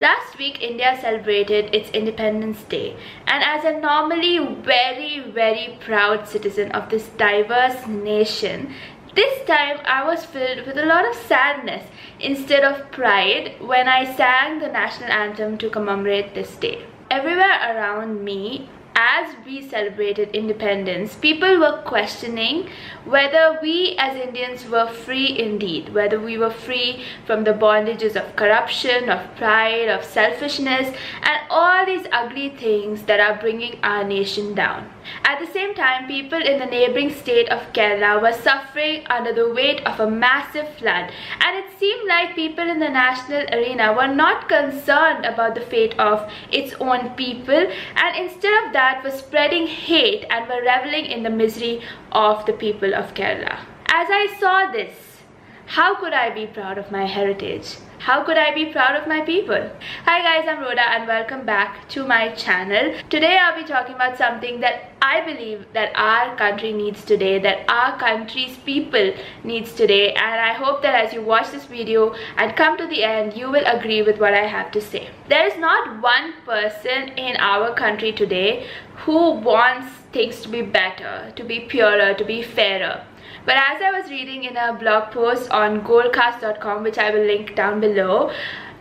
Last week, India celebrated its Independence Day, and as a normally very proud citizen of this diverse nation, this time I was filled with a lot of sadness instead of pride when I sang the national anthem to commemorate this day. Everywhere around me, as we celebrated independence, people were questioning whether we as Indians were free indeed, whether we were free from the bondages of corruption, of pride, of selfishness, and all these ugly things that are bringing our nation down. At the same time, people in the neighboring state of Kerala were suffering under the weight of a massive flood, and it seemed like people in the national arena were not concerned about the fate of its own people, and instead of that were spreading hate and were reveling in the misery of the people of Kerala. As I saw this, how could I be proud of my heritage? How could I be proud of my people? Hi guys, I'm Rhoda and welcome back to my channel. Today I'll be talking about something that I believe that our country needs today, that our country's people needs today, and I hope that as you watch this video and come to the end, you will agree with what I have to say. There is not one person in our country today who wants things to be better, to be purer, to be fairer. But as I was reading in a blog post on goldcast.com, which I will link down below,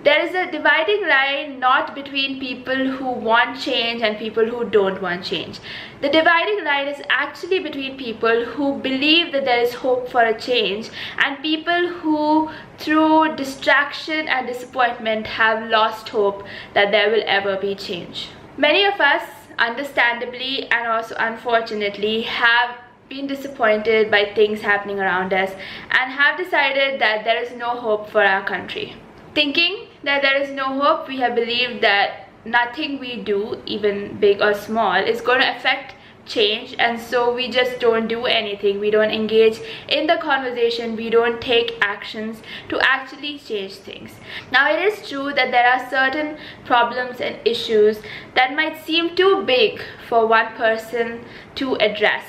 there is a dividing line not between people who want change and people who don't want change. The dividing line is actually between people who believe that there is hope for a change and people who, through distraction and disappointment, have lost hope that there will ever be change. Many of us, understandably and also unfortunately, have been disappointed by things happening around us and have decided that there is no hope for our country. Thinking that there is no hope, we have believed that nothing we do, even big or small, is going to affect change, and so we just don't do anything. We don't engage in the conversation, we don't take actions to actually change things. Now, it is true that there are certain problems and issues that might seem too big for one person to address,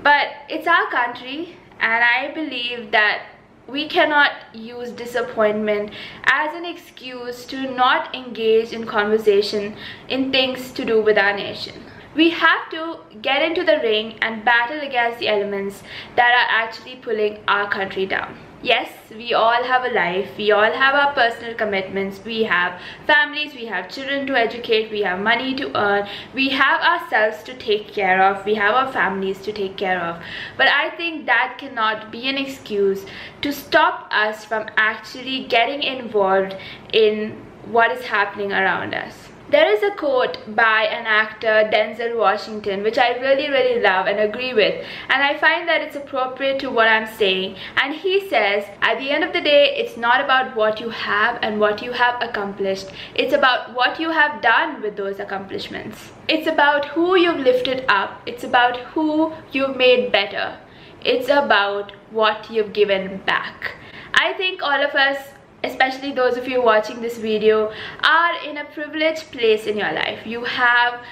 but it's our country, and I believe that we cannot use disappointment as an excuse to not engage in conversation in things to do with our nation. We have to get into the ring and battle against the elements that are actually pulling our country down. Yes, we all have a life, we all have our personal commitments, we have families, we have children to educate, we have money to earn, we have ourselves to take care of, we have our families to take care of. But I think that cannot be an excuse to stop us from actually getting involved in what is happening around us. There is a quote by an actor, Denzel Washington, which I really love and agree with, and I find that it's appropriate to what I'm saying. And he says, at the end of the day, it's not about what you have and what you have accomplished. It's about what you have done with those accomplishments. It's about who you've lifted up. It's about who you've made better. It's about what you've given back. I think all of us, especially those of you watching this video, are in a privileged place in your life. You have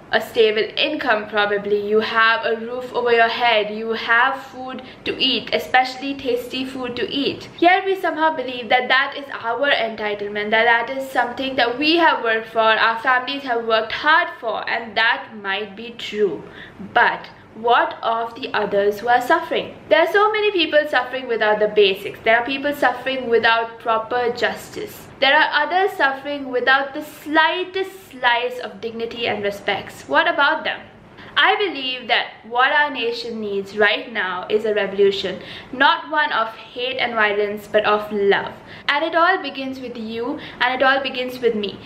a stable income probably, you have a roof over your head, you have food to eat, especially tasty food to eat. Yet we somehow believe that that is our entitlement, that is something that we have worked for, our families have worked hard for, and that might be true. But what of the others who are suffering? There are so many people suffering without the basics. There are people suffering without proper justice. There are others suffering without the slightest slice of dignity and respect. What about them? I believe that what our nation needs right now is a revolution, not one of hate and violence, but of love. And it all begins with you, and it all begins with me.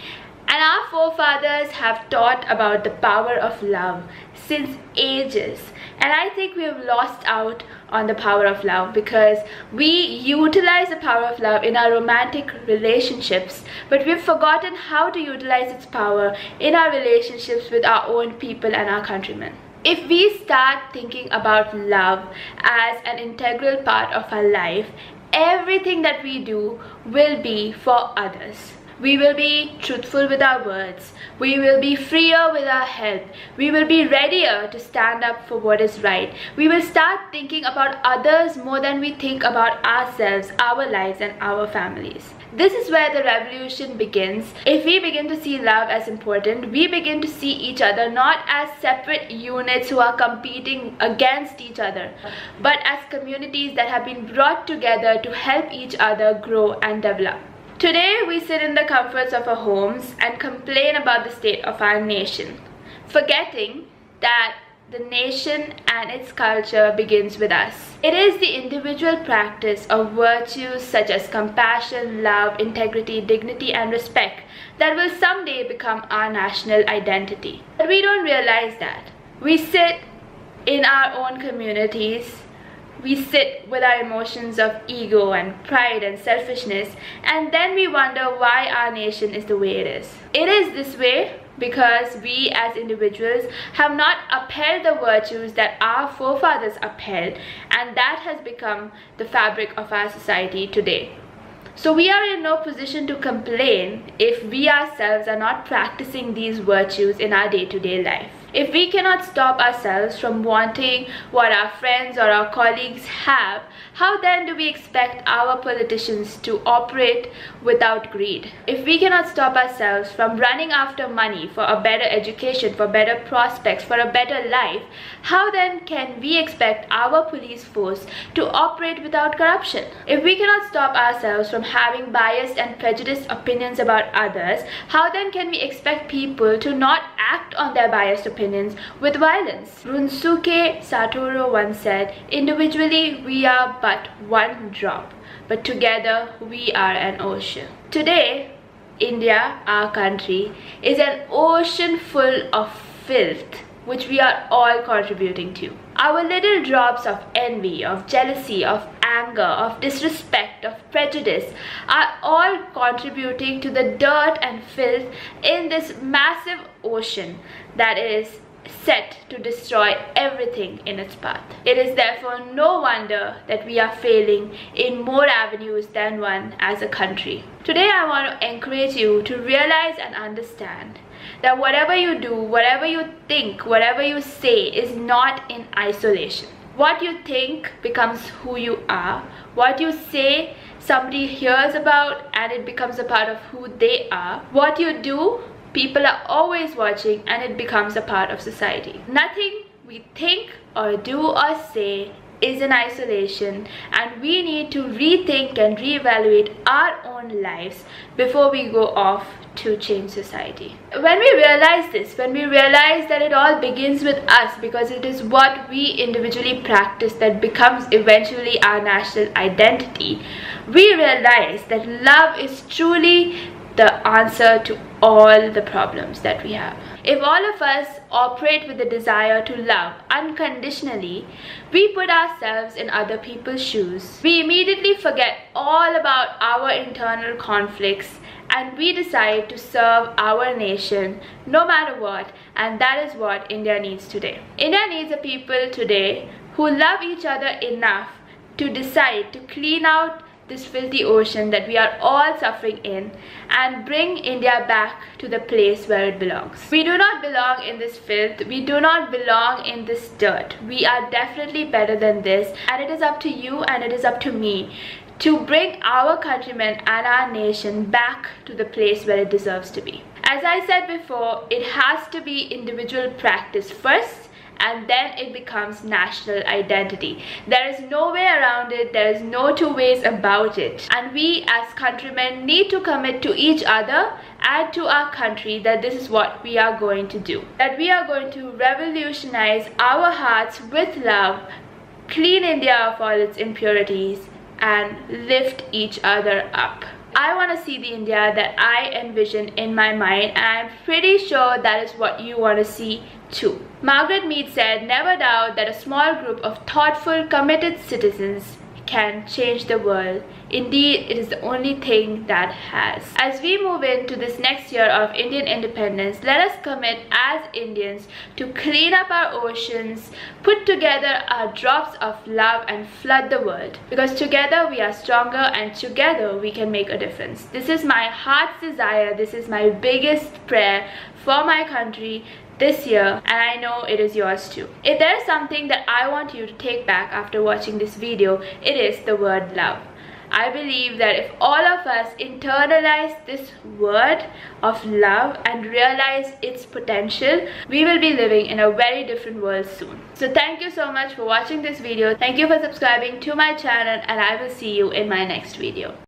And our forefathers have taught about the power of love since ages. And I think we have lost out on the power of love because we utilize the power of love in our romantic relationships, but we've forgotten how to utilize its power in our relationships with our own people and our countrymen. If we start thinking about love as an integral part of our life, everything that we do will be for others. We will be truthful with our words. We will be freer with our health. We will be readier to stand up for what is right. We will start thinking about others more than we think about ourselves, our lives, and our families. This is where the revolution begins. If we begin to see love as important, we begin to see each other not as separate units who are competing against each other, but as communities that have been brought together to help each other grow and develop. Today, we sit in the comforts of our homes and complain about the state of our nation, forgetting that the nation and its culture begins with us. It is the individual practice of virtues such as compassion, love, integrity, dignity, and respect that will someday become our national identity. But we don't realize that. We sit in our own communities. We sit with our emotions of ego and pride and selfishness, and then we wonder why our nation is the way it is. It is this way because we as individuals have not upheld the virtues that our forefathers upheld, and that has become the fabric of our society today. So we are in no position to complain if we ourselves are not practicing these virtues in our day-to-day life. If we cannot stop ourselves from wanting what our friends or our colleagues have, how then do we expect our politicians to operate without greed? If we cannot stop ourselves from running after money for a better education, for better prospects, for a better life, how then can we expect our police force to operate without corruption? If we cannot stop ourselves from having biased and prejudiced opinions about others, how then can we expect people to not act on their biased opinions with violence? Runsuke Satoru once said, "Individually we are but one drop, but together we are an ocean." Today, India, our country, is an ocean full of filth which we are all contributing to. Our little drops of envy, of jealousy, of anger, of disrespect, of prejudice are all contributing to the dirt and filth in this massive ocean that is set to destroy everything in its path. It is therefore no wonder that we are failing in more avenues than one as a country. Today I want to encourage you to realize and understand that whatever you do, whatever you think, whatever you say is not in isolation. What you think becomes who you are. What you say, somebody hears about and it becomes a part of who they are. What you do, people are always watching and it becomes a part of society. Nothing we think or do or say is in isolation, and we need to rethink and reevaluate our own lives before we go off to change society. When we realize this, when we realize that it all begins with us because it is what we individually practice that becomes eventually our national identity, we realize that love is truly the answer to all the problems that we have. If all of us operate with the desire to love unconditionally, we put ourselves in other people's shoes. We immediately forget all about our internal conflicts and we decide to serve our nation no matter what, and that is what India needs today. India needs a people today who love each other enough to decide to clean out this filthy ocean that we are all suffering in and bring India back to the place where it belongs. We do not belong in this filth. We do not belong in this dirt. We are definitely better than this, and it is up to you and it is up to me to bring our countrymen and our nation back to the place where it deserves to be. As I said before, it has to be individual practice first, and then it becomes national identity. There is no way around it. There is no two ways about it. And we as countrymen need to commit to each other and to our country that this is what we are going to do. That we are going to revolutionize our hearts with love, clean India of all its impurities, and lift each other up. I want to see the India that I envision in my mind, and I'm pretty sure that is what you want to see too. Margaret Mead said, "Never doubt that a small group of thoughtful, committed citizens can change the world. Indeed, it is the only thing that has." As we move into this next year of Indian independence, let us commit as Indians to clean up our oceans, put together our drops of love and flood the world. Because together we are stronger and together we can make a difference. This is my heart's desire. This is my biggest prayer for my country this year, and I know it is yours too. If there is something that I want you to take back after watching this video, it is the word love. I believe that if all of us internalize this word of love and realize its potential, we will be living in a very different world soon. So thank you so much for watching this video. Thank you for subscribing to my channel, and I will see you in my next video.